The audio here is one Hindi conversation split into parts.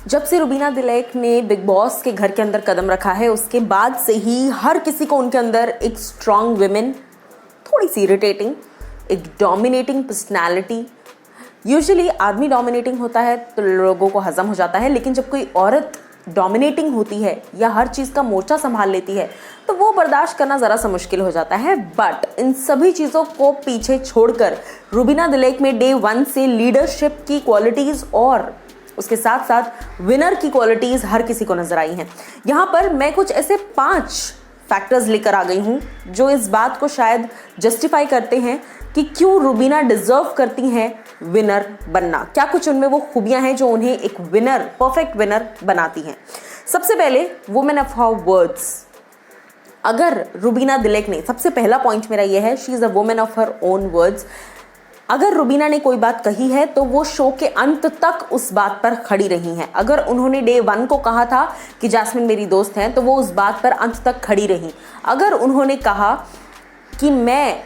जब से रुबीना दिलैक ने बिग बॉस के घर के अंदर कदम रखा है उसके बाद से ही हर किसी को उनके अंदर एक स्ट्रॉन्ग विमेन, थोड़ी सी इरिटेटिंग, एक डोमिनेटिंग पर्सनैलिटी। यूजुअली आदमी डोमिनेटिंग होता है तो लोगों को हजम हो जाता है, लेकिन जब कोई औरत डोमिनेटिंग होती है या हर चीज़ का मोर्चा संभाल लेती है तो वो बर्दाश्त करना ज़रा सा मुश्किल हो जाता है। बट इन सभी चीज़ों को पीछे छोड़कर रुबीना दिलैक में डे 1 से लीडरशिप की क्वालिटीज़ और उसके साथ साथ विनर की क्वालिटीज़ हर किसी को नजर आई हैं। यहाँ पर मैं कुछ ऐसे 5 फैक्टर्स लेकर आ गई हूँ जो इस बात को शायद जस्टिफाई करते हैं कि क्यों रुबीना डिजर्व करती हैं विनर बनना। क्या कुछ उनमें वो खूबियां हैं जो उन्हें एक विनर, परफेक्ट विनर बनाती हैं। सबसे पहले वुमेन ऑफ हर वर्ड्स। अगर रुबीना दिलैक ने, सबसे पहला पॉइंट मेरा ये है, she is a women of her own words. अगर रुबीना ने कोई बात कही है तो वो शो के अंत तक उस बात पर खड़ी रही हैं। अगर उन्होंने डे 1 को कहा था कि जैस्मिन मेरी दोस्त हैं तो वो उस बात पर अंत तक खड़ी रही। अगर उन्होंने कहा कि मैं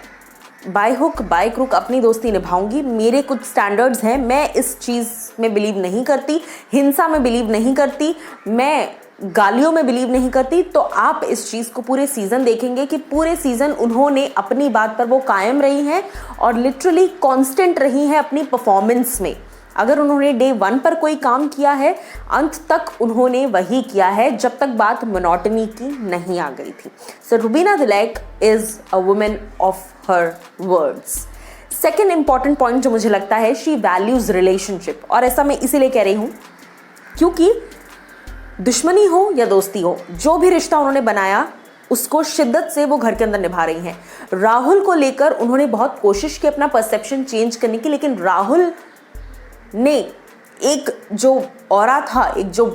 बाय हुक बाय क्रुक अपनी दोस्ती निभाऊंगी, मेरे कुछ स्टैंडर्ड्स हैं, मैं इस चीज़ में बिलीव नहीं करती, हिंसा में बिलीव नहीं करती, मैं गालियों में बिलीव नहीं करती, तो आप इस चीज़ को पूरे सीज़न देखेंगे कि पूरे सीज़न उन्होंने अपनी बात पर वो कायम रही हैं और लिटरली कांस्टेंट रही हैं अपनी परफॉर्मेंस में। अगर उन्होंने डे 1 पर कोई काम किया है, अंत तक उन्होंने वही किया है जब तक बात मोनोटनी की नहीं आ गई थी। So Rubina Dilaik is a women of her words. Second important point जो मुझे लगता है, शी वैल्यूज़ रिलेशनशिप। और ऐसा मैं इसीलिए कह रही हूँ क्योंकि दुश्मनी हो या दोस्ती हो, जो भी रिश्ता उन्होंने बनाया उसको शिद्दत से वो घर के अंदर निभा रही हैं। राहुल को लेकर उन्होंने बहुत कोशिश की अपना परसेप्शन चेंज करने की, लेकिन राहुल ने एक जो ऑरा था, एक जो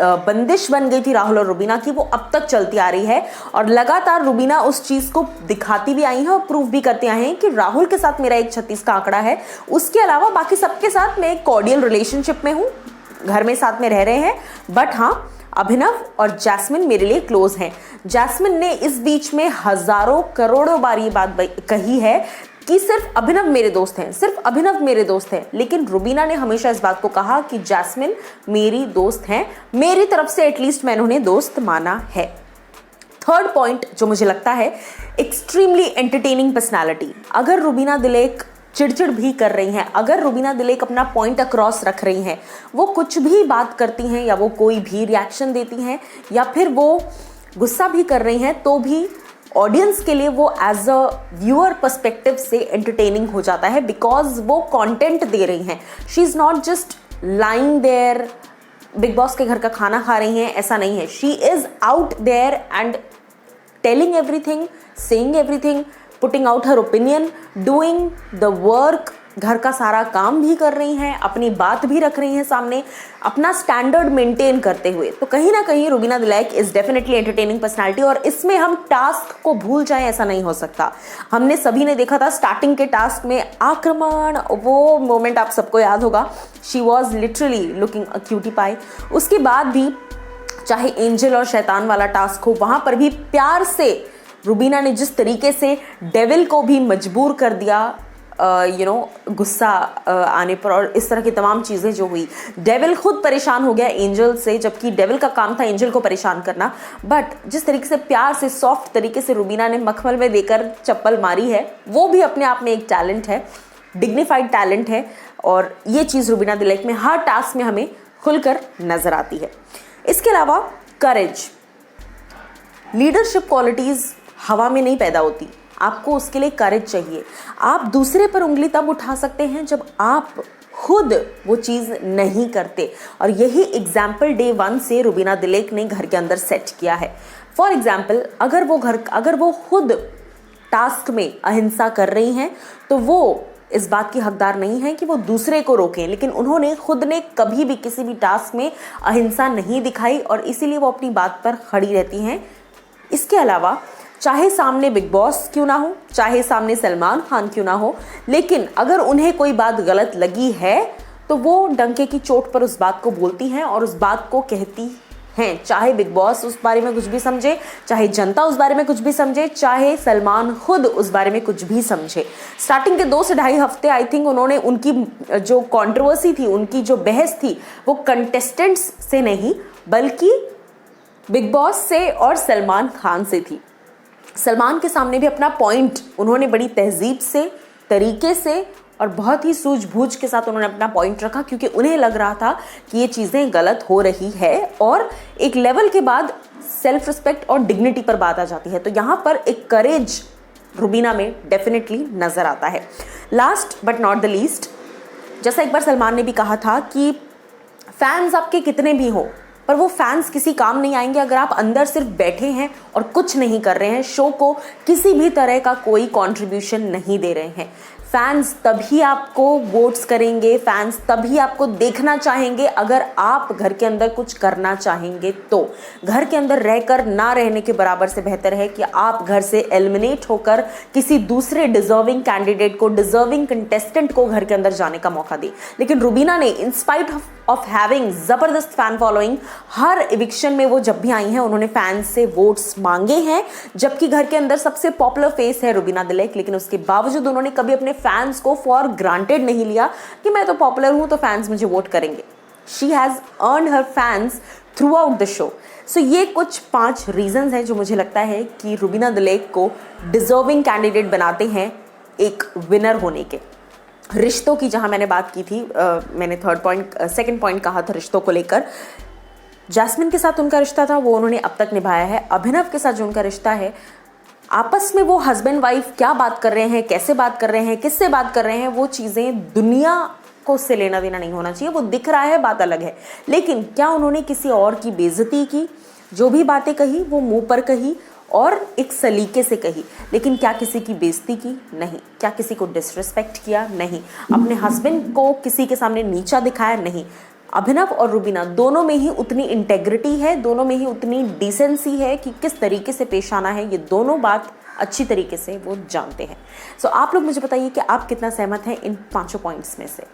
बंदिश बन गई थी राहुल और रुबीना की, वो अब तक चलती आ रही है और लगातार रुबीना उस चीज़ को दिखाती भी आई है और प्रूव भी करती आई हैं कि राहुल के साथ मेरा एक 36 का आंकड़ा है, उसके अलावा बाकी सबके साथ मैं एक कॉर्डियल रिलेशनशिप में हूँ, घर में साथ में रह रहे हैं। बट हाँ, अभिनव और जैस्मिन मेरे लिए क्लोज हैं। जैस्मिन ने इस बीच में हजारों करोड़ों बार ये बात कही है कि सिर्फ अभिनव मेरे दोस्त हैं, सिर्फ अभिनव मेरे दोस्त हैं, लेकिन रुबीना ने हमेशा इस बात को कहा कि जैस्मिन मेरी दोस्त हैं, मेरी तरफ से एटलीस्ट मैंने उन्हें दोस्त माना है। थर्ड पॉइंट जो मुझे लगता है, एक्सट्रीमली एंटरटेनिंग पर्सनालिटी। अगर रुबीना दिलैक चिड़चिड़ भी कर रही हैं, अगर रुबीना दिलैक अपना पॉइंट अक्रॉस रख रही हैं, वो कुछ भी बात करती हैं या वो कोई भी रिएक्शन देती हैं या फिर वो गुस्सा भी कर रही हैं, तो भी ऑडियंस के लिए वो एज अ व्यूअर पर्सपेक्टिव से एंटरटेनिंग हो जाता है, बिकॉज वो कंटेंट दे रही हैं। She is not just lying there, Bigg Boss के घर का खाना खा रही हैं, ऐसा नहीं है। She is out there and telling everything, saying everything, putting out her opinion, doing the work, घर का सारा काम भी कर रही हैं, अपनी बात भी रख रही हैं सामने, अपना स्टैंडर्ड मेंटेन करते हुए। तो कहीं ना कहीं Rubina Dilaik is definitely entertaining personality. और इसमें हम टास्क को भूल जाएं ऐसा नहीं हो सकता। हमने सभी ने देखा था स्टार्टिंग के टास्क में आक्रमण, वो मोमेंट आप सबको याद होगा। She was literally looking a cutie pie. उसके बाद भी चाहे एंजल और शैतान वाला टास्क हो, वहाँ पर भी प्यार से रुबीना ने जिस तरीके से डेविल को भी मजबूर कर दिया गुस्सा आने पर, और इस तरह की तमाम चीज़ें जो हुई, डेविल खुद परेशान हो गया एंजल से, जबकि डेविल का काम था एंजल को परेशान करना। बट जिस तरीके से प्यार से, सॉफ्ट तरीके से रुबीना ने मखमल में देकर चप्पल मारी है, वो भी अपने आप में एक टैलेंट है, डिग्निफाइड टैलेंट है। और ये चीज़ रुबीना दिलैक में हर टास्क में हमें खुलकर नजर आती है। इसके अलावा करेज, लीडरशिप क्वालिटीज़ हवा में नहीं पैदा होती, आपको उसके लिए करेज चाहिए। आप दूसरे पर उंगली तब उठा सकते हैं जब आप खुद वो चीज़ नहीं करते, और यही एग्जाम्पल डे 1 से रुबीना दिलैक ने घर के अंदर सेट किया है। फॉर एग्जाम्पल, अगर वो खुद टास्क में अहिंसा कर रही हैं तो वो इस बात की हकदार नहीं है कि वो दूसरे को रोकें, लेकिन उन्होंने खुद ने कभी भी किसी भी टास्क में अहिंसा नहीं दिखाई और इसीलिए वो अपनी बात पर खड़ी रहती हैं। इसके अलावा चाहे सामने बिग बॉस क्यों ना हो, चाहे सामने सलमान खान क्यों ना हो, लेकिन अगर उन्हें कोई बात गलत लगी है तो वो डंके की चोट पर उस बात को बोलती हैं और उस बात को कहती हैं, चाहे बिग बॉस उस बारे में कुछ भी समझे, चाहे जनता उस बारे में कुछ भी समझे, चाहे सलमान खुद उस बारे में कुछ भी समझे। स्टार्टिंग के 2 से ढाई हफ्ते आई थिंक उन्होंने उनकी जो कंट्रोवर्सी थी, उनकी जो बहस थी, वो कंटेस्टेंट्स से नहीं बल्कि बिग बॉस से और सलमान खान से थी। सलमान के सामने भी अपना पॉइंट उन्होंने बड़ी तहजीब से, तरीके से और बहुत ही सूझबूझ के साथ उन्होंने अपना पॉइंट रखा, क्योंकि उन्हें लग रहा था कि ये चीज़ें गलत हो रही है और एक लेवल के बाद सेल्फ रिस्पेक्ट और डिग्निटी पर बात आ जाती है। तो यहाँ पर एक करेज रुबीना में डेफिनेटली नज़र आता है। Last but not the least, जैसा एक बार सलमान ने भी कहा था कि फैंस आपके कितने भी हो पर वो फैंस किसी काम नहीं आएंगे अगर आप अंदर सिर्फ बैठे हैं और कुछ नहीं कर रहे हैं, शो को किसी भी तरह का कोई कंट्रीब्यूशन नहीं दे रहे हैं। फैंस तभी आपको वोट्स करेंगे, फैंस तभी आपको देखना चाहेंगे अगर आप घर के अंदर कुछ करना चाहेंगे। तो घर के अंदर रहकर ना रहने के बराबर से बेहतर है कि आप घर से एलिमिनेट होकर किसी दूसरे डिजर्विंग कैंडिडेट को, डिजर्विंग कंटेस्टेंट को घर के अंदर जाने का मौका दें। लेकिन रुबीना ने इन स्पाइट ऑफ हैविंग जबरदस्त फैन फॉलोइंग, हर इविक्शन में वो जब भी आई हैं उन्होंने फैंस से वोट्स मांगे हैं, जबकि घर के अंदर सबसे पॉपुलर फेस है रुबीना दिलैक। लेकिन उसके बावजूद उन्होंने कभी अपने फैंस को फॉर ग्रांटेड नहीं लिया कि मैं तो पॉपुलर हूं तो फैंस मुझे वोट करेंगे। She has earned her fans throughout the show. So ये कुछ 5 रीजंस हैं जो मुझे लगता है कि रुबीना दिलैक को डिजर्विंग कैंडिडेट बनाते हैं एक विनर होने के। रिश्तों की जहां मैंने बात की थी, मैंने सेकंड पॉइंट कहा था रिश्तों को लेकर। जैस्मिन के साथ उनका रिश्ता था वो उन्होंने अब तक निभाया है। अभिनव के साथ जो उनका रिश्ता है, आपस में वो हस्बैंड वाइफ क्या बात कर रहे हैं, कैसे बात कर रहे हैं, किससे बात कर रहे हैं, वो चीज़ें दुनिया को उससे लेना देना नहीं होना चाहिए। वो दिख रहा है, बात अलग है, लेकिन क्या उन्होंने किसी और की बेइज्जती की? जो भी बातें कही वो मुंह पर कही और एक सलीके से कही, लेकिन क्या किसी की बेइज्जती की? नहीं। क्या किसी को डिसरिस्पेक्ट किया? नहीं। अपने हस्बैंड को किसी के सामने नीचा दिखाया? नहीं। अभिनव और रुबीना दोनों में ही उतनी इंटेग्रिटी है, दोनों में ही उतनी डिसेंसी है कि किस तरीके से पेश आना है, ये दोनों बात अच्छी तरीके से वो जानते हैं। सो आप लोग मुझे बताइए कि आप कितना सहमत हैं इन 5 पॉइंट्स में से।